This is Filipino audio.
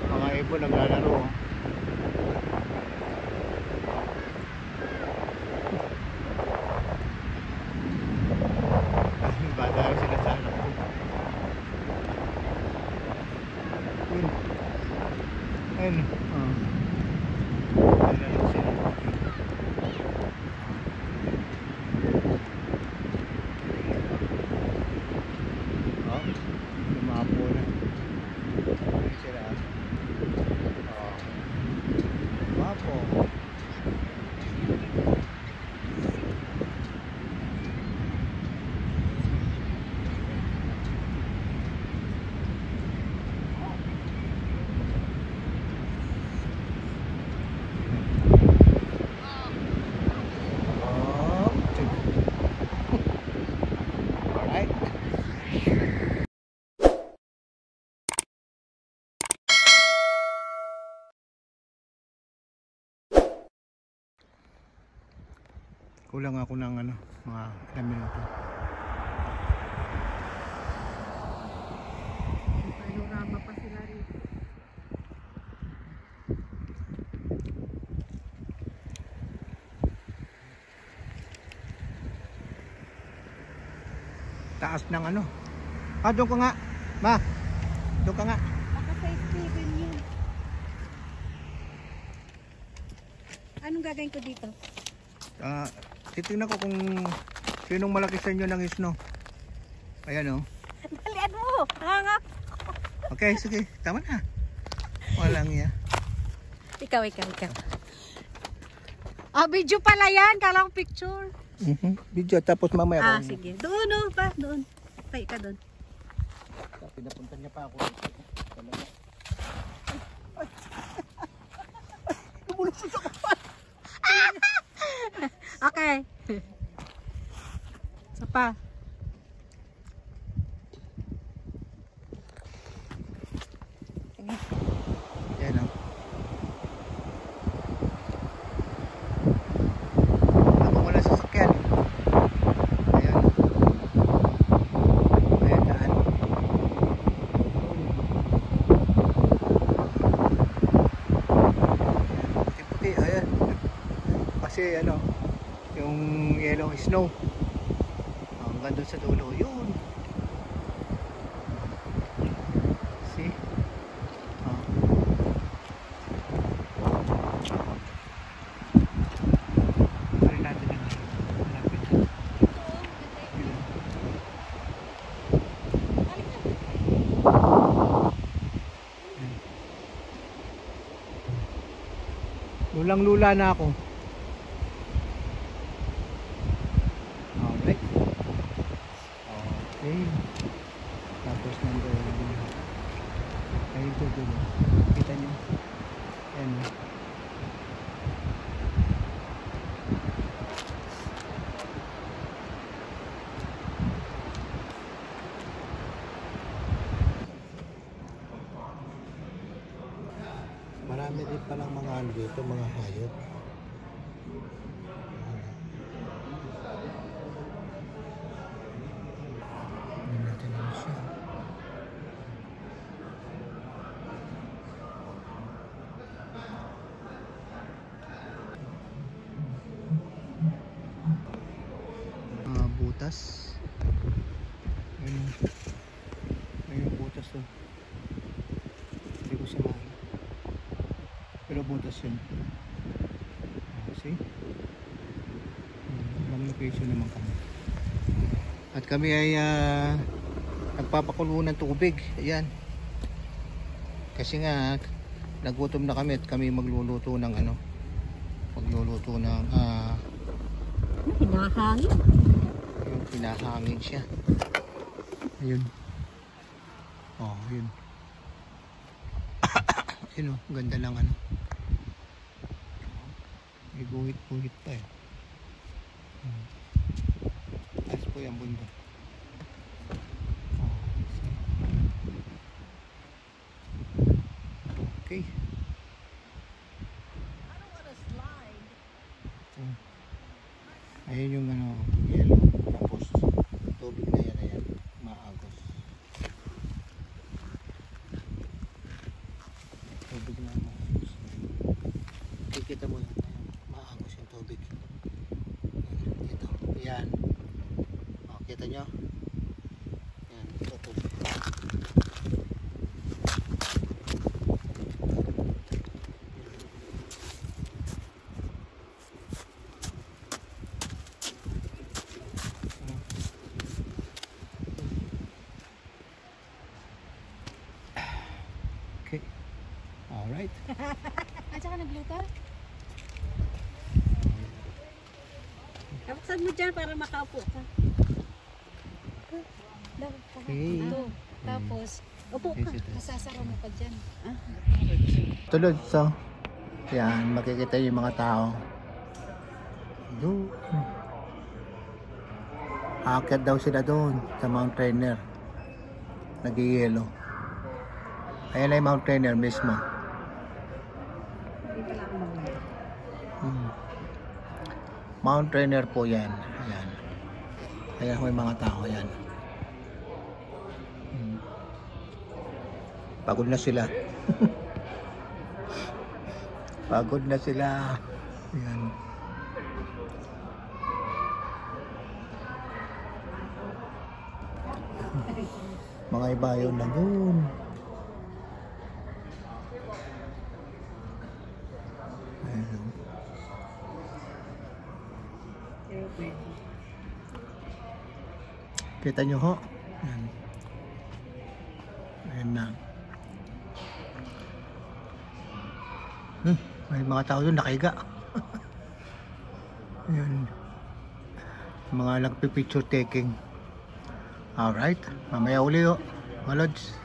Mga ibon naglalaro. Bata sila sa anak ko. Ayun. Naglalaro sila. Lumapo na. Ayun sila. Lumapo. Alright. Kulang ako ng mga ilang minuto. Panorama pa sila rito. Taas ng doon ka nga. Ma, doon ka nga. Baka sa Steven yun. Anong gagawin ko dito? Titingnan ko kung sinong malaki sa inyo ng snow. Ayan Dalian mo! Hangap! Okay, sige. Tama na. Walang iya. Ikaw. Video pala yan. Kala ko picture. Video. Tapos mamaya. Sige. Doon pa. Doon. Pay ka doon. Pinapunta niya pa ako. Okay. Sapa. Yan Ako wala sasakyan. Ayan. Ayan daan. Puti-puti. Ayan. Kasi yung yellow snow hanggang doon sa dulo yun. See? Pari natin ang malapit. Lulang lula na ako. Alright. Okay. Tapos nandun. Ayun to dulo. Kita nyo. Ayan. Marami din palang mga dito, mga hayop. Natin siya. Butas. Ayun butas to. Hindi ko siya mahal. Pero butas yun. See? Ibang location naman kami. At kami ay nagpapakulo ng tubig. Ayan. Kasi nga nagutom na kami at kami magluluto ng Hinahangin? Ayun, pinahangin siya. Ayun. Ayun. Ayun ganda lang may guhit-guhit pa taas po yung bundok. Okay. Ayan yung ano, yellow. Tapos, tubig na yan, ayan. Maagos. Tubig na maagos. Kikita mo yan, ayan. Maagos yung tubig. Dito, yan. O, kita nyo? Yan, ito tubig. Okay. Alright. At saka nagluto? Kapaksan mo dyan para makaupo ka. Okay. Ito. Tapos, upo ka. Yes, it is. Masasara mo ka dyan. Tulad, so, yan, makikita yung mga tao. Doon. Aakyat daw sila doon sa Mount Rainier. Nag-yelo. Ayan ay Mount Rainier mismo. Mount Rainier po yan. Ayan. Ayan may mga tao yan. Pagod na sila. Pagod na sila. Ayan. Mga iba yun na doon. Ayan. Kita nyo ho? Ayan. Ayan na. May mga tao doon nakahiga. Ayan. Mga nagpipicture taking. Alright. Mamaya uli ho. Mga lods.